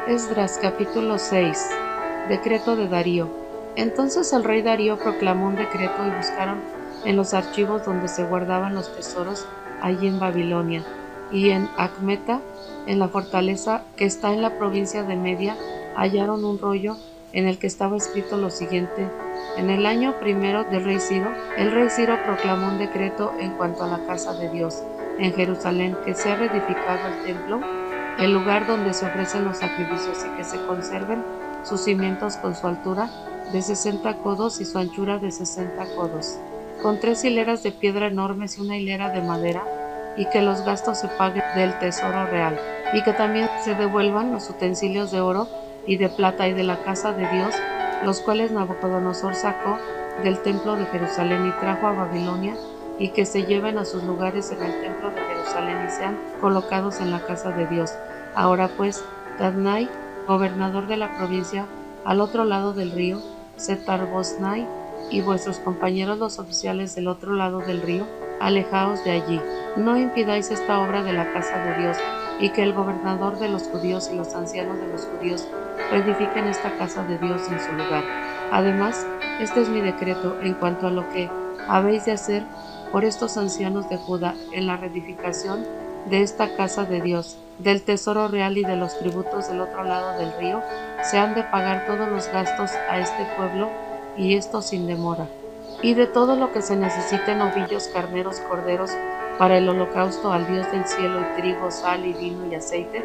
Esdras capítulo 6. Decreto de Darío. Entonces el rey Darío proclamó un decreto y buscaron en los archivos donde se guardaban los tesoros allí en Babilonia y en Acmeta, en la fortaleza que está en la provincia de Media, hallaron un rollo en el que estaba escrito lo siguiente: en el año primero del rey Ciro, el rey Ciro proclamó un decreto en cuanto a la casa de Dios en Jerusalén, que sea reedificado el templo, el lugar donde se ofrecen los sacrificios, y que se conserven sus cimientos con su altura de 60 codos y su anchura de 60 codos, con 3 hileras de piedra enormes y una hilera de madera, y que los gastos se paguen del tesoro real, y que también se devuelvan los utensilios de oro y de plata y de la casa de Dios, los cuales Nabucodonosor sacó del templo de Jerusalén y trajo a Babilonia, y que se lleven a sus lugares en el templo de Jerusalén y sean colocados en la casa de Dios. Ahora pues, Tadnai, gobernador de la provincia al otro lado del río, Setar-Boznai, y vuestros compañeros los oficiales del otro lado del río, alejaos de allí. No impidáis esta obra de la casa de Dios, y que el gobernador de los judíos y los ancianos de los judíos reedifiquen esta casa de Dios en su lugar. Además, este es mi decreto en cuanto a lo que habéis de hacer por estos ancianos de Judá en la reedificación de esta casa de Dios. Del tesoro real y de los tributos del otro lado del río se han de pagar todos los gastos a este pueblo, y esto sin demora. Y de todo lo que se necesiten, ovillos, carneros, corderos, para el holocausto al Dios del cielo, y trigo, sal y vino y aceite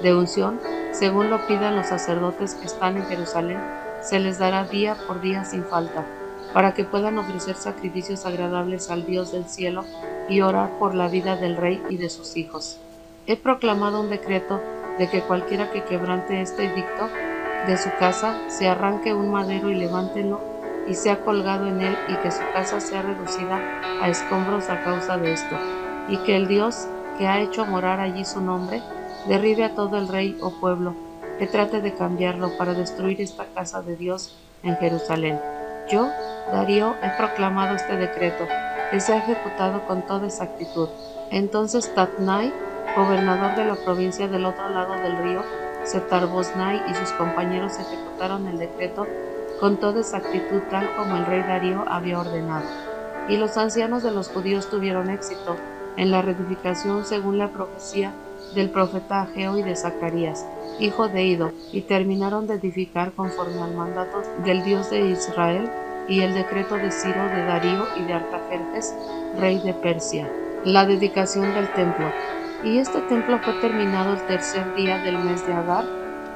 de unción, según lo pidan los sacerdotes que están en Jerusalén, se les dará día por día sin falta, para que puedan ofrecer sacrificios agradables al Dios del cielo y orar por la vida del rey y de sus hijos. He proclamado un decreto de que cualquiera que quebrante este edicto de su casa, se arranque un madero y levántelo y sea colgado en él, y que su casa sea reducida a escombros a causa de esto, y que el Dios que ha hecho morar allí su nombre derribe a todo el rey o pueblo que trate de cambiarlo para destruir esta casa de Dios en Jerusalén. Yo, Darío, he proclamado este decreto, que sea ejecutado con toda exactitud. Entonces Tatnai, gobernador de la provincia del otro lado del río, Setar-Boznai, y sus compañeros ejecutaron el decreto con toda exactitud, tal como el rey Darío había ordenado. Y los ancianos de los judíos tuvieron éxito en la reedificación según la profecía del profeta Ageo y de Zacarías, hijo de Ido, y terminaron de edificar conforme al mandato del Dios de Israel y el decreto de Ciro, de Darío y de Artajerjes, rey de Persia. La dedicación del templo. Y este templo fue terminado el tercer día del mes de Adar,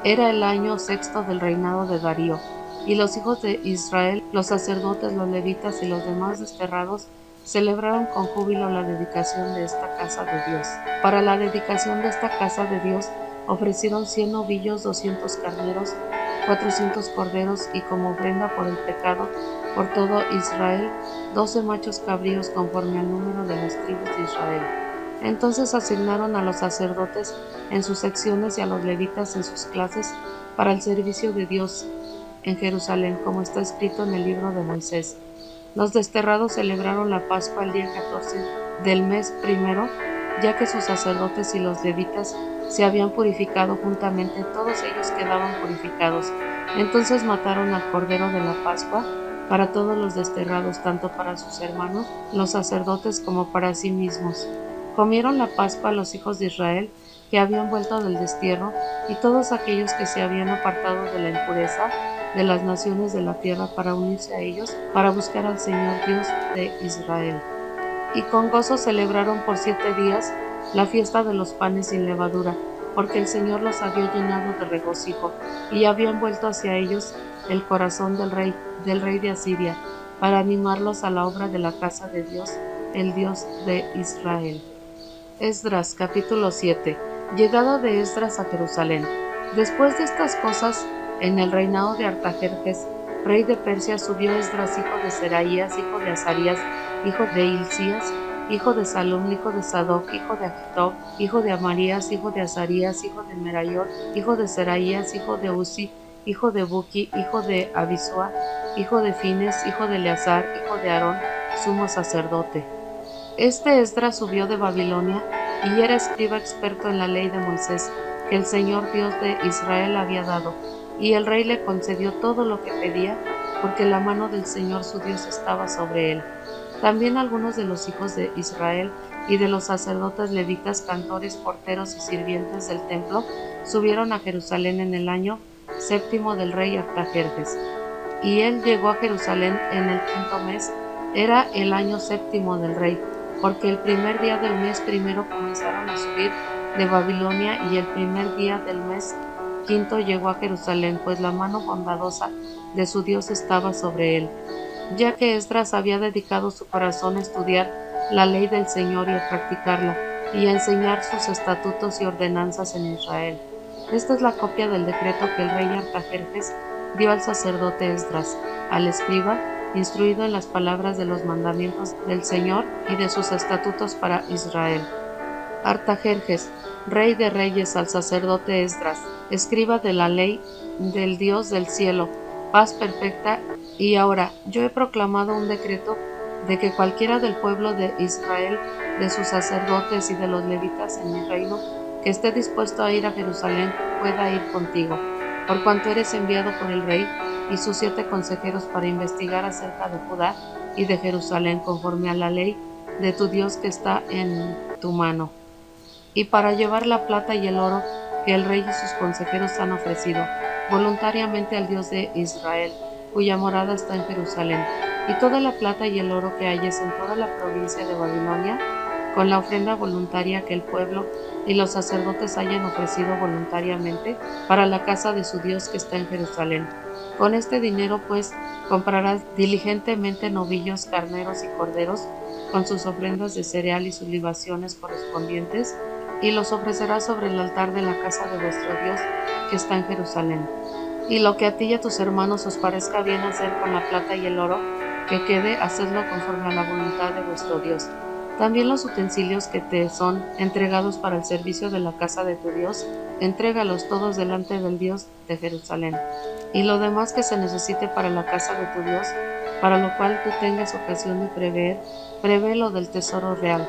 era el año sexto del reinado de Darío. Y los hijos de Israel, los sacerdotes, los levitas y los demás desterrados, celebraron con júbilo la dedicación de esta casa de Dios. Para la dedicación de esta casa de Dios ofrecieron 100 novillos, 200 carneros, 400 corderos, y como ofrenda por el pecado por todo Israel, 12 machos cabríos conforme al número de las tribus de Israel. Entonces asignaron a los sacerdotes en sus secciones y a los levitas en sus clases para el servicio de Dios en Jerusalén, como está escrito en el libro de Moisés. Los desterrados celebraron la Pascua el día 14 del mes primero, ya que sus sacerdotes y los levitas se habían purificado juntamente, todos ellos quedaban purificados. Entonces mataron al cordero de la Pascua para todos los desterrados, tanto para sus hermanos, los sacerdotes, como para sí mismos. Comieron la Pascua los hijos de Israel que habían vuelto del destierro, y todos aquellos que se habían apartado de la impureza de las naciones de la tierra para unirse a ellos, para buscar al Señor Dios de Israel. Y con gozo celebraron por 7 días la fiesta de los panes sin levadura, porque el Señor los había llenado de regocijo, y habían vuelto hacia ellos el corazón del rey de Asiria, para animarlos a la obra de la casa de Dios, el Dios de Israel. Esdras capítulo 7. Llegada de Esdras a Jerusalén. Después de estas cosas, en el reinado de Artajerjes, rey de Persia, subió Esdras, hijo de Seraías, hijo de Azarías, hijo de Hilcías, hijo de Salum, hijo de Sadoc, hijo de Agitob, hijo de Amarías, hijo de Azarías, hijo de Merayot, hijo de Seraías, hijo de Uzi, hijo de Buki, hijo de Abisua, hijo de Fines, hijo de Eleazar, hijo de Aarón, sumo sacerdote. Este Esdras subió de Babilonia y era escriba experto en la ley de Moisés, que el Señor Dios de Israel había dado, y el rey le concedió todo lo que pedía, porque la mano del Señor su Dios estaba sobre él. También algunos de los hijos de Israel y de los sacerdotes levitas, cantores, porteros y sirvientes del templo subieron a Jerusalén en el año 7 del rey Artajerjes. Y él llegó a Jerusalén en el 5 mes, era el año 7 del rey, porque el primer día del mes primero comenzaron a subir de Babilonia, y el primer día del mes 5 llegó a Jerusalén, pues la mano bondadosa de su Dios estaba sobre él, ya que Esdras había dedicado su corazón a estudiar la ley del Señor y a practicarla, y a enseñar sus estatutos y ordenanzas en Israel. Esta es la copia del decreto que el rey Artajerjes dio al sacerdote Esdras, al escriba, instruido en las palabras de los mandamientos del Señor y de sus estatutos para Israel. Artajerjes, rey de reyes, al sacerdote Esdras, escriba de la ley del Dios del cielo, paz perfecta. Y ahora yo he proclamado un decreto de que cualquiera del pueblo de Israel, de sus sacerdotes y de los levitas en mi reino, que esté dispuesto a ir a Jerusalén, pueda ir contigo, por cuanto eres enviado por el rey y sus 7 consejeros para investigar acerca de Judá y de Jerusalén, conforme a la ley de tu Dios que está en tu mano, y para llevar la plata y el oro que el rey y sus consejeros han ofrecido voluntariamente al Dios de Israel, cuya morada está en Jerusalén, y toda la plata y el oro que halles en toda la provincia de Babilonia, con la ofrenda voluntaria que el pueblo y los sacerdotes hayan ofrecido voluntariamente para la casa de su Dios que está en Jerusalén. Con este dinero, pues, comprarás diligentemente novillos, carneros y corderos, con sus ofrendas de cereal y sus libaciones correspondientes, y los ofrecerás sobre el altar de la casa de vuestro Dios que está en Jerusalén. Y lo que a ti y a tus hermanos os parezca bien hacer con la plata y el oro que quede, hacedlo conforme a la voluntad de vuestro Dios. También los utensilios que te son entregados para el servicio de la casa de tu Dios, entrégalos todos delante del Dios de Jerusalén. Y lo demás que se necesite para la casa de tu Dios, para lo cual tú tengas ocasión de prever, prevélo del tesoro real.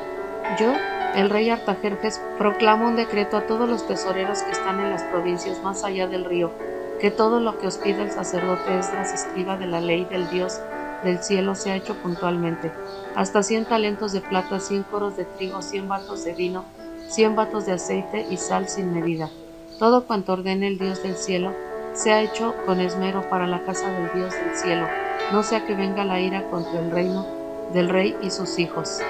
Yo, el rey Artajerjes, proclamo un decreto a todos los tesoreros que están en las provincias más allá del río, que todo lo que os pida el sacerdote Esdras, escriba de la ley del Dios del cielo, sea hecho puntualmente. Hasta 100 talentos de plata, 100 coros de trigo, 100 batos de vino, 100 batos de aceite y sal sin medida. Todo cuanto ordene el Dios del cielo, sea hecho con esmero para la casa del Dios del cielo, no sea que venga la ira contra el reino del rey y sus hijos.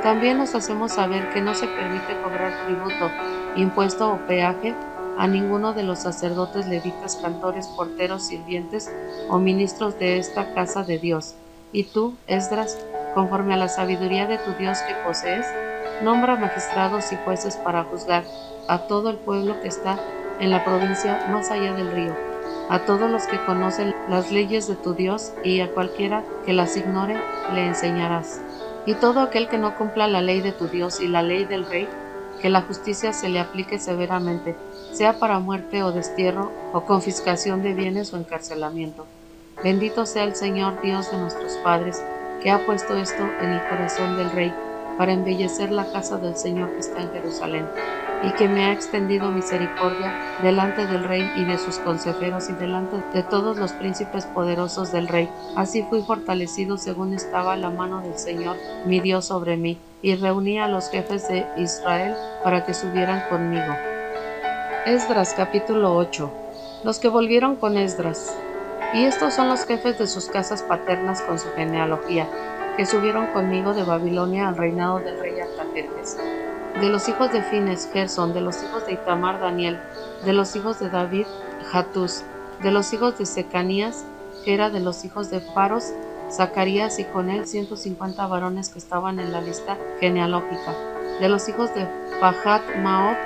También nos hacemos saber que no se permite cobrar tributo, impuesto o peaje a ninguno de los sacerdotes, levitas, cantores, porteros, sirvientes o ministros de esta casa de Dios. Y tú, Esdras, conforme a la sabiduría de tu Dios que posees, nombra magistrados y jueces para juzgar a todo el pueblo que está en la provincia más allá del río, a todos los que conocen las leyes de tu Dios, y a cualquiera que las ignore le enseñarás. Y todo aquel que no cumpla la ley de tu Dios y la ley del rey, que la justicia se le aplique severamente, sea para muerte o destierro o confiscación de bienes o encarcelamiento. Bendito sea el Señor Dios de nuestros padres, que ha puesto esto en el corazón del rey, para embellecer la casa del Señor que está en Jerusalén, y que me ha extendido misericordia delante del rey y de sus consejeros y delante de todos los príncipes poderosos del rey. Así fui fortalecido según estaba la mano del Señor mi Dios sobre mí, y reuní a los jefes de Israel para que subieran conmigo. Esdras capítulo 8. Los que volvieron con Esdras. Y estos son los jefes de sus casas paternas con su genealogía, que subieron conmigo de Babilonia al reinado del rey Artajerjes. De los hijos de Fines, Gersón; de los hijos de Itamar, Daniel; de los hijos de David, Hatús; de los hijos de Secanías, que era de los hijos de Paros, Zacarías, y con él 150 varones que estaban en la lista genealógica; de los hijos de Pahat Maob,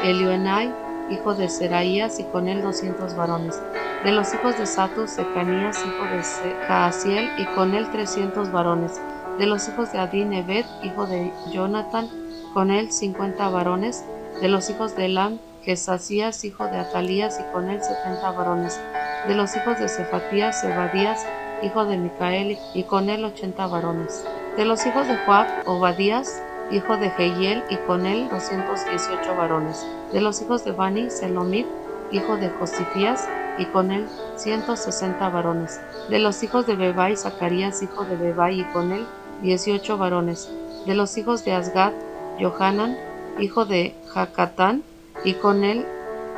Elioenai, hijo de Seraías, y con él 200 varones; de los hijos de Satus, Secanías, hijo de Jaasiel, y con él 300 varones; de los hijos de Adin, Ebed, hijo de Jonatán, con él 50 varones; de los hijos de Elam, Jesasías, hijo de Atalías, y con él 70 varones; de los hijos de Cefatías, Zebadías, hijo de Micael, y con él 80 varones; de los hijos de Joab, Obadías, hijo de Jehiel, y con él 218 varones. De los hijos de Bani, Selomit, hijo de Josifías, y con él 160 varones. De los hijos de Bebai, Zacarías, hijo de Bebai, y con él 18 varones. De los hijos de Azgad, Johanan, hijo de Jacatán, y con él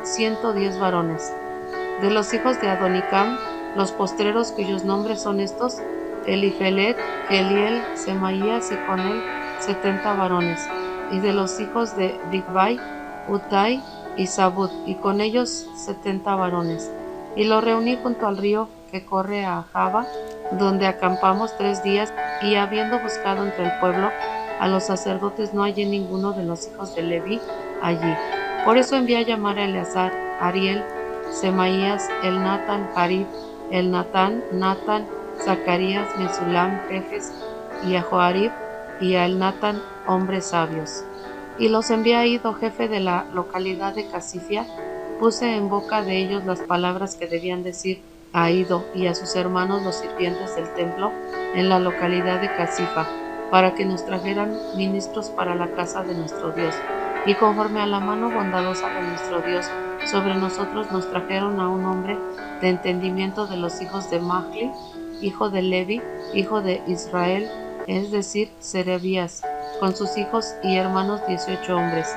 110 varones. De los hijos de Adonicam, los postreros cuyos nombres son estos: Elifelet, Eliel, Semaías, y con él 70 varones. Y de los hijos de Bigvai, Utai y Zabud, y con ellos 70 varones. Y los reuní junto al río que corre a Jaba, donde acampamos 3 días, y habiendo buscado entre el pueblo a los sacerdotes, no hallé ninguno de los hijos de Leví allí. Por eso envié a llamar a Eleazar, Ariel, Semaías, Elnatan, Jarib, Elnatán, Natán, Zacarías, Mesulam, jefes, y a Joarib y a Elnatán, hombres sabios. Y los envié a Ido, jefe de la localidad de Casifia. Puse en boca de ellos las palabras que debían decir a Ido y a sus hermanos los sirvientes del templo en la localidad de Casifa, para que nos trajeran ministros para la casa de nuestro Dios. Y conforme a la mano bondadosa de nuestro Dios sobre nosotros, nos trajeron a un hombre de entendimiento de los hijos de Mahli, hijo de Levi, hijo de Israel, es decir, Serebías, con sus hijos y hermanos 18 hombres.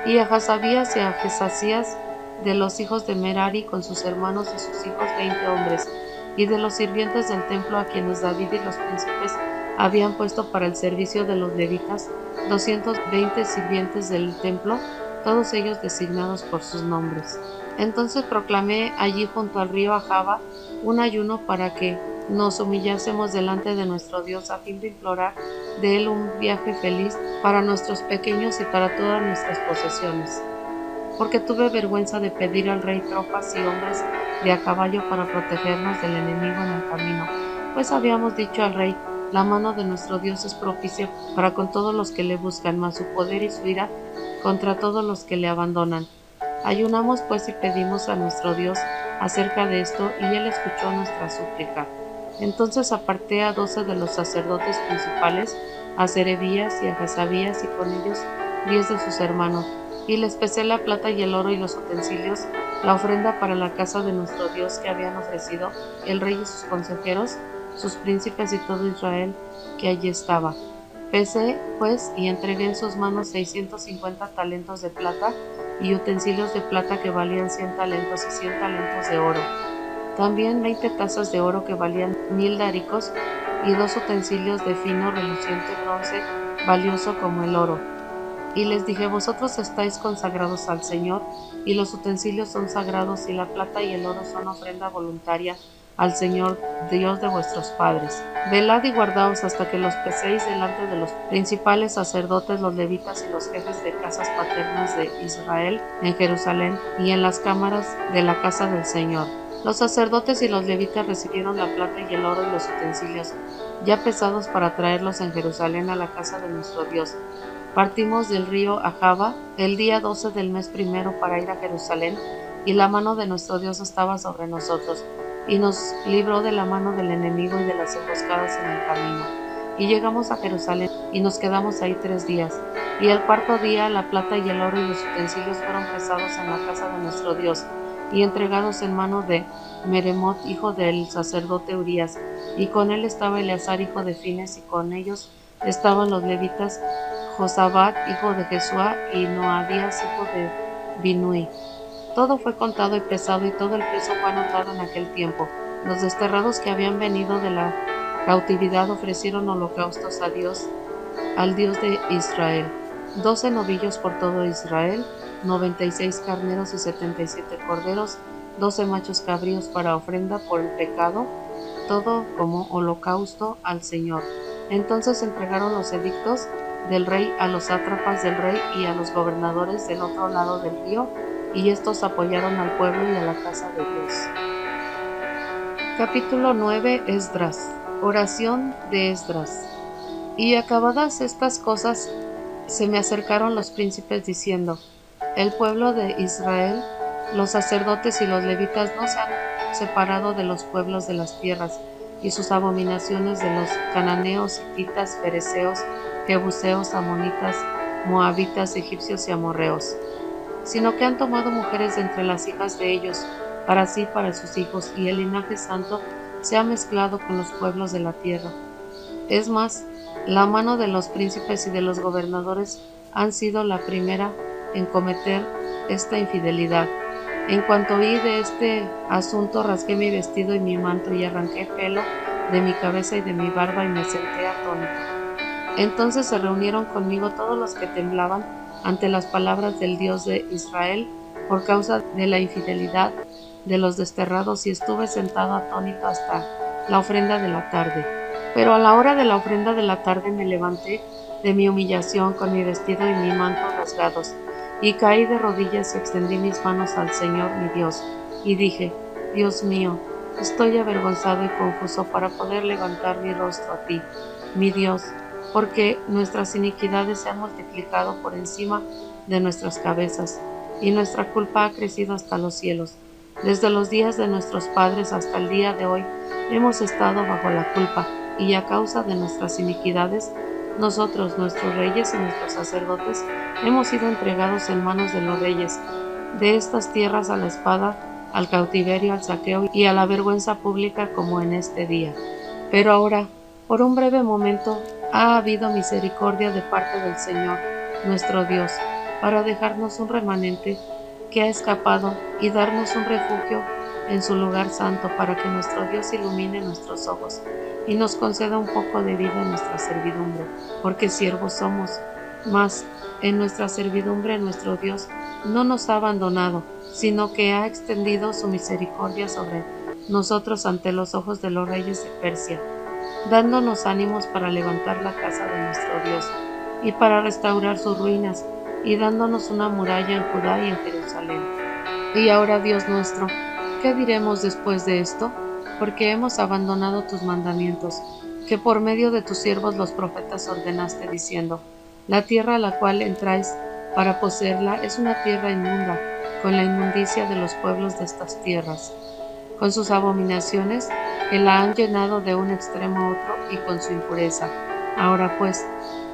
Y a Hasabías y a Jesasías, de los hijos de Merari, con sus hermanos y sus hijos 20 hombres. Y de los sirvientes del templo, a quienes David y los príncipes habían puesto para el servicio de los levitas, 220 sirvientes del templo, todos ellos designados por sus nombres. Entonces proclamé allí junto al río Ahava un ayuno para que nos humillásemos delante de nuestro Dios, a fin de implorar de él un viaje feliz para nuestros pequeños y para todas nuestras posesiones. Porque tuve vergüenza de pedir al rey tropas y hombres de a caballo para protegernos del enemigo en el camino, pues habíamos dicho al rey: la mano de nuestro Dios es propicia para con todos los que le buscan, mas su poder y su ira contra todos los que le abandonan. Ayunamos pues y pedimos a nuestro Dios acerca de esto, y él escuchó nuestra súplica. Entonces aparté a 12 de los sacerdotes principales, a Serebías y a Hasabías, y con ellos 10 de sus hermanos, y les pesé la plata y el oro y los utensilios, la ofrenda para la casa de nuestro Dios que habían ofrecido el rey y sus consejeros, sus príncipes y todo Israel que allí estaba. Pesé pues y entregué en sus manos 650 talentos de plata y utensilios de plata que valían 100 talentos y 100 talentos de oro. También 20 tazas de oro que valían 1000 daricos y 2 utensilios de fino reluciente bronce, valioso como el oro. Y les dije: vosotros estáis consagrados al Señor, y los utensilios son sagrados, y la plata y el oro son ofrenda voluntaria al Señor, Dios de vuestros padres. Velad y guardaos hasta que los peséis delante de los principales sacerdotes, los levitas y los jefes de casas paternas de Israel en Jerusalén y en las cámaras de la casa del Señor. Los sacerdotes y los levitas recibieron la plata y el oro y los utensilios, ya pesados, para traerlos en Jerusalén a la casa de nuestro Dios. Partimos del río Ahava el día 12 del mes primero para ir a Jerusalén, y la mano de nuestro Dios estaba sobre nosotros, y nos libró de la mano del enemigo y de las emboscadas en el camino. Y llegamos a Jerusalén, y nos quedamos ahí 3 días. Y el cuarto día la plata y el oro y los utensilios fueron pesados en la casa de nuestro Dios, y entregados en mano de Meremot, hijo del sacerdote Urías, y con él estaba Eleazar, hijo de Fines, y con ellos estaban los levitas Josabad, hijo de Jesúa, y Noadías, hijo de Binui. Todo fue contado y pesado, y todo el peso fue anotado en aquel tiempo. Los desterrados que habían venido de la cautividad ofrecieron holocaustos a Dios, al Dios de Israel: 12 novillos por todo Israel, 96 carneros y 77 corderos, 12 machos cabríos para ofrenda por el pecado, todo como holocausto al Señor. Entonces entregaron los edictos del rey a los sátrapas del rey y a los gobernadores del otro lado del río, y estos apoyaron al pueblo y a la casa de Dios. Capítulo 9. Esdras. Oración de Esdras. Y acabadas estas cosas, se me acercaron los príncipes diciendo: el pueblo de Israel, los sacerdotes y los levitas no se han separado de los pueblos de las tierras, y sus abominaciones de los cananeos, hititas, fereceos, jebuseos, amonitas, moabitas, egipcios y amorreos, sino que han tomado mujeres de entre las hijas de ellos, para sí y para sus hijos, y el linaje santo se ha mezclado con los pueblos de la tierra. Es más, la mano de los príncipes y de los gobernadores han sido la primera en cometer esta infidelidad. En cuanto oí de este asunto, rasgué mi vestido y mi manto y arranqué pelo de mi cabeza y de mi barba y me senté atónito. Entonces se reunieron conmigo todos los que temblaban ante las palabras del Dios de Israel por causa de la infidelidad de los desterrados, y estuve sentado atónito hasta la ofrenda de la tarde. Pero a la hora de la ofrenda de la tarde me levanté de mi humillación con mi vestido y mi manto rasgados, y caí de rodillas y extendí mis manos al Señor mi Dios, y dije: Dios mío, estoy avergonzado y confuso para poder levantar mi rostro a ti, mi Dios, porque nuestras iniquidades se han multiplicado por encima de nuestras cabezas, y nuestra culpa ha crecido hasta los cielos. Desde los días de nuestros padres hasta el día de hoy hemos estado bajo la culpa, y a causa de nuestras iniquidades, nosotros, nuestros reyes y nuestros sacerdotes, hemos sido entregados en manos de los reyes de estas tierras a la espada, al cautiverio, al saqueo y a la vergüenza pública, como en este día. Pero ahora, por un breve momento, ha habido misericordia de parte del Señor, nuestro Dios, para dejarnos un remanente que ha escapado y darnos un refugio en su lugar santo, para que nuestro Dios ilumine nuestros ojos y nos conceda un poco de vida en nuestra servidumbre, porque siervos somos. Mas en nuestra servidumbre nuestro Dios no nos ha abandonado, sino que ha extendido su misericordia sobre nosotros ante los ojos de los reyes de Persia, dándonos ánimos para levantar la casa de nuestro Dios y para restaurar sus ruinas, y dándonos una muralla en Judá y en Jerusalén. Y ahora, Dios nuestro, ¿qué diremos después de esto? Porque hemos abandonado tus mandamientos, que por medio de tus siervos los profetas ordenaste, diciendo: la tierra a la cual entráis para poseerla es una tierra inmunda, con la inmundicia de los pueblos de estas tierras, con sus abominaciones, que la han llenado de un extremo a otro, y con su impureza. Ahora pues,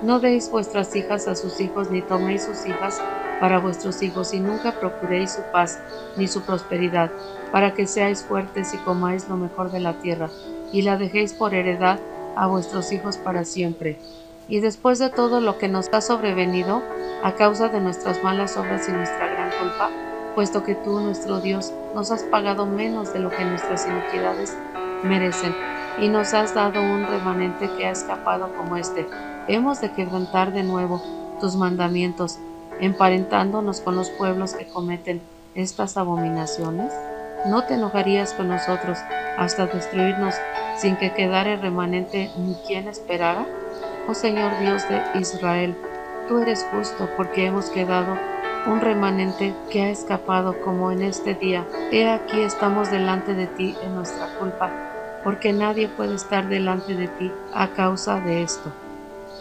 no deis vuestras hijas a sus hijos, ni toméis sus hijas para vuestros hijos, y nunca procuréis su paz ni su prosperidad, para que seáis fuertes y comáis lo mejor de la tierra, y la dejéis por heredad a vuestros hijos para siempre. Y después de todo lo que nos ha sobrevenido, a causa de nuestras malas obras y nuestra gran culpa, puesto que tú, nuestro Dios, nos has pagado menos de lo que nuestras iniquidades merecen, y nos has dado un remanente que ha escapado como este, hemos de quebrantar de nuevo tus mandamientos, emparentándonos con los pueblos que cometen estas abominaciones. ¿No te enojarías con nosotros hasta destruirnos sin que quedare remanente ni quien esperara? Oh Señor Dios de Israel, tú eres justo, porque hemos quedado un remanente que ha escapado como en este día. He aquí estamos delante de ti en nuestra culpa, porque nadie puede estar delante de ti a causa de esto.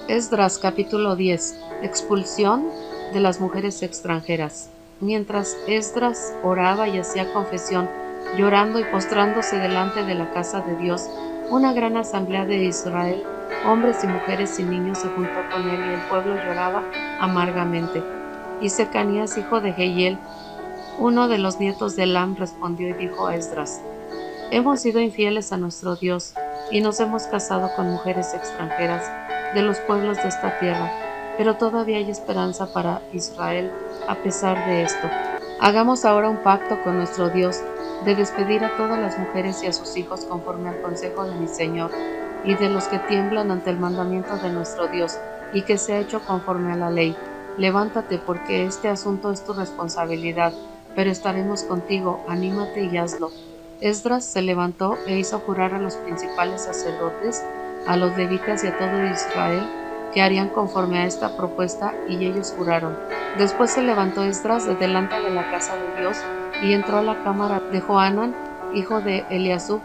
Esdras capítulo 10. Expulsión de las mujeres extranjeras. Mientras Esdras oraba y hacía confesión, llorando y postrándose delante de la casa de Dios, una gran asamblea de Israel, hombres y mujeres y niños, se juntó con él, y el pueblo lloraba amargamente. Y Secanías, hijo de Jehiel, uno de los nietos de Elam, respondió y dijo a Esdras: hemos sido infieles a nuestro Dios, y nos hemos casado con mujeres extranjeras de los pueblos de esta tierra, pero todavía hay esperanza para Israel a pesar de esto. Hagamos ahora un pacto con nuestro Dios, de despedir a todas las mujeres y a sus hijos conforme al consejo de mi Señor, y de los que tiemblan ante el mandamiento de nuestro Dios, y que sea hecho conforme a la ley. Levántate, porque este asunto es tu responsabilidad, pero estaremos contigo, anímate y hazlo. Esdras se levantó e hizo jurar a los principales sacerdotes, a los levitas y a todo Israel, que harían conforme a esta propuesta, y ellos juraron. Después se levantó Esdras de delante de la casa de Dios, y entró a la cámara de Johanán, hijo de Eliasub.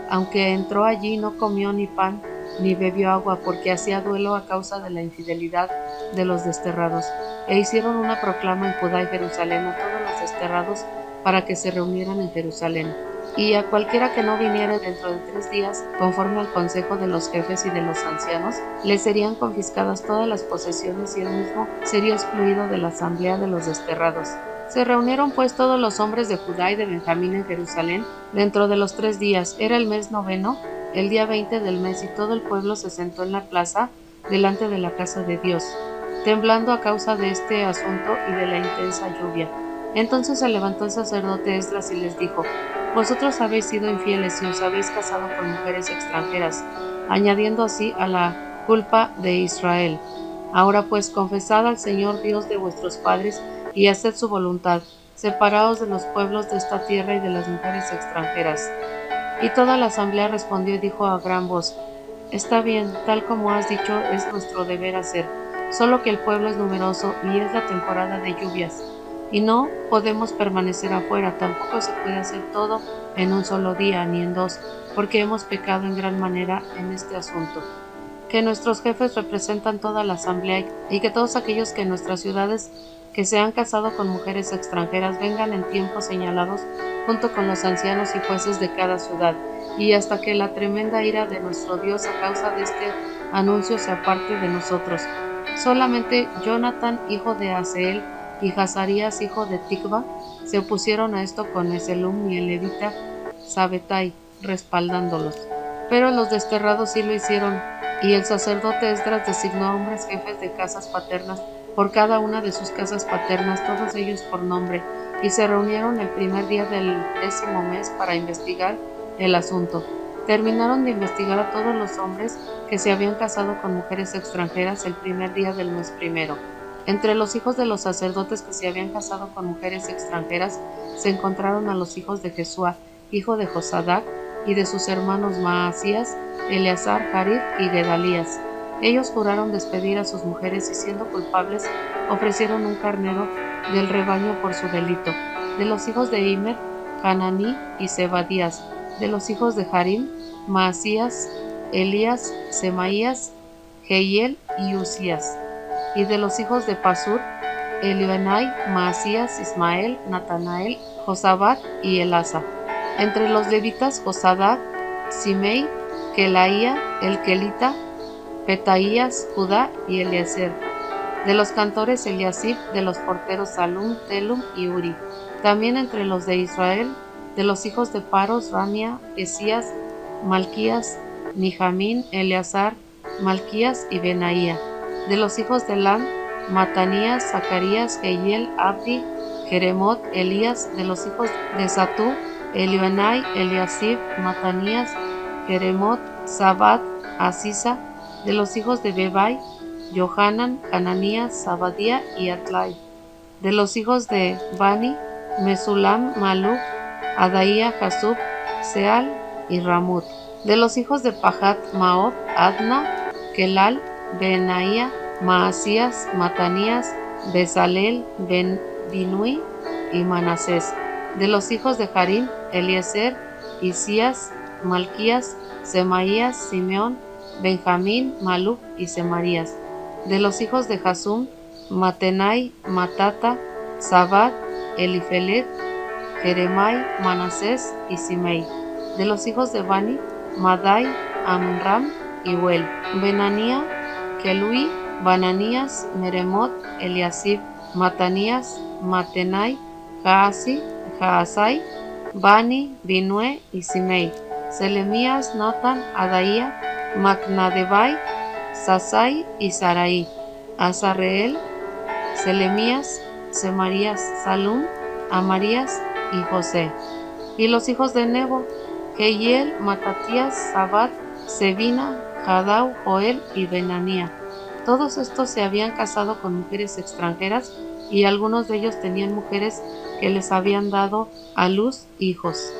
Aunque entró allí, no comió ni pan ni bebió agua, porque hacía duelo a causa de la infidelidad de los desterrados. E hicieron una proclama en Judá y Jerusalén a todos los desterrados para que se reunieran en Jerusalén. Y a cualquiera que no viniera dentro de 3 días, conforme al consejo de los jefes y de los ancianos, le serían confiscadas todas las posesiones y él mismo sería excluido de la asamblea de los desterrados. Se reunieron pues todos los hombres de Judá y de Benjamín en Jerusalén dentro de los 3 días. Era el mes noveno, el día 20 del mes, y todo el pueblo se sentó en la plaza delante de la casa de Dios, temblando a causa de este asunto y de la intensa lluvia. Entonces se levantó el sacerdote Esdras y les dijo: Vosotros habéis sido infieles y os habéis casado con mujeres extranjeras, añadiendo así a la culpa de Israel. Ahora pues confesad al Señor Dios de vuestros padres y haced su voluntad. Separaos de los pueblos de esta tierra y de las mujeres extranjeras. Y toda la asamblea respondió y dijo a gran voz: Está bien, tal como has dicho es nuestro deber hacer, solo que el pueblo es numeroso y es la temporada de lluvias, y no podemos permanecer afuera, tampoco se puede hacer todo en un solo día, ni en 2, porque hemos pecado en gran manera en este asunto. Que nuestros jefes representan toda la asamblea y que todos aquellos que en nuestras ciudades que se han casado con mujeres extranjeras vengan en tiempos señalados junto con los ancianos y jueces de cada ciudad, y hasta que la tremenda ira de nuestro Dios a causa de este anuncio se aparte de nosotros. Solamente Jonatán, hijo de Aseel, y Hazarías, hijo de Tikva, se opusieron a esto con Meselum y el levita Sabetai, respaldándolos. Pero los desterrados sí lo hicieron, y el sacerdote Esdras designó a hombres jefes de casas paternas por cada una de sus casas paternas, todos ellos por nombre, y se reunieron el primer día del 10º mes para investigar el asunto. Terminaron de investigar a todos los hombres que se habían casado con mujeres extranjeras el primer día del mes primero. Entre los hijos de los sacerdotes que se habían casado con mujeres extranjeras se encontraron a los hijos de Jesúa, hijo de Josadac, y de sus hermanos Maasías, Eleazar, Jarib y Gedalías. Ellos juraron despedir a sus mujeres y, siendo culpables, ofrecieron un carnero del rebaño por su delito. De los hijos de Immer, Hananí y Zebadías. De los hijos de Harim, Maasías, Elías, Semaías, Jehiel y Usías. Y de los hijos de Pasur, Elioenai, Maasías, Ismael, Natanael, Josabad y Elasa. Entre los levitas, Josadac, Simei, Kelaía, el Kelita, Petaías, Judá y Eliezer. De los cantores, Eliasib; de los porteros, Salum, Telum y Uri. También entre los de Israel, de los hijos de Paros, Ramia, Esías, Malquías, Nijamín, Eleazar, Malquías y Benaía. De los hijos de Lan, Matanías, Zacarías, Jehiel, Abdi, Jeremot, Elías. De los hijos de Zatú, Elioenai, Eliasib, Matanías, Jeremot, Zabad, Asisa. De los hijos de Bebai, Johanan, Hananías, Zabadía y Atlai. De los hijos de Bani, Mesulam, Maluk, Adaía, Jasub, Seal y Ramut. De los hijos de Pahat, Maob, Adna, Kelal, Benaía, Maasías, Matanías, Bezalel, Binui y Manasés. De los hijos de Harim, Eliezer, Isías, Malquías, Semaías, Simeón, Benjamín, Maluk y Semarías. De los hijos de Jasum, Matenai, Matata, Zabad, Elifelet, Jeremai, Manasés y Simei. De los hijos de Bani, Madai, Amram y Huel. Benanía, Kelui, Bananías, Meremot, Eliasib, Matanías, Matenai, Jaasi, Jaasai, Bani, Binue y Simei. Selemías, Natan, Adaía, Macnadebai, Sasai y Sarai. Azarreel, Selemías, Semarías, Salum, Amarías y José. Y los hijos de Nebo, Jehiel, Matatías, Zabad, Sebina, Jadau, Joel y Benanía. Todos estos se habían casado con mujeres extranjeras y algunos de ellos tenían mujeres que les habían dado a luz hijos.